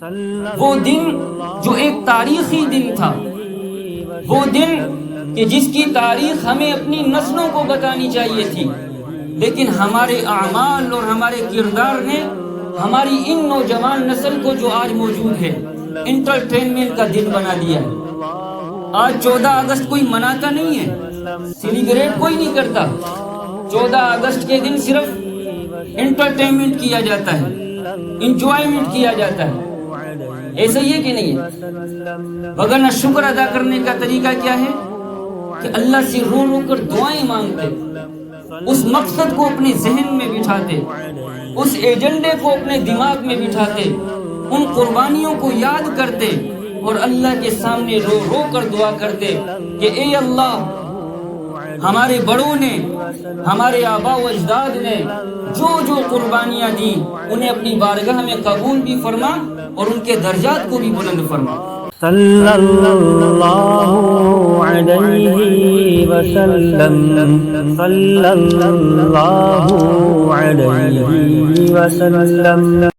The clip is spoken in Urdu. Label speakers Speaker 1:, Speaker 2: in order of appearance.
Speaker 1: وہ دن جو ایک تاریخی دن تھا، وہ دن کہ جس کی تاریخ ہمیں اپنی نسلوں کو بتانی چاہیے تھی، لیکن ہمارے اعمال اور ہمارے کردار نے ہماری ان نوجوان نسل کو جو آج موجود ہے انٹرٹینمنٹ کا دن بنا دیا ہے۔ آج 14 اگست کوئی مناتا نہیں ہے، سیلیبریٹ کوئی نہیں کرتا۔ 14 اگست کے دن صرف انٹرٹینمنٹ کیا جاتا ہے، انجوائمنٹ کیا جاتا ہے۔ ایسا ہی ہے کہ نہیں ہے؟ وگرنہ شکر ادا کرنے کا طریقہ کیا ہے کہ اللہ سے رو رو کر دعائیں مانگتے، اس مقصد کو اپنے ذہن میں بٹھاتے، اس ایجنڈے کو اپنے دماغ میں بٹھاتے، ان قربانیوں کو یاد کرتے اور اللہ کے سامنے رو رو کر دعا کرتے کہ اے اللہ، ہمارے بڑوں نے، ہمارے آباء و اجداد نے جو جو قربانیاں دی انہیں اپنی بارگاہ میں قبول بھی فرما اور ان کے درجات کو بھی بلند فرما۔
Speaker 2: صلی اللہ علیہ وسلم، صلی اللہ علیہ وسلم۔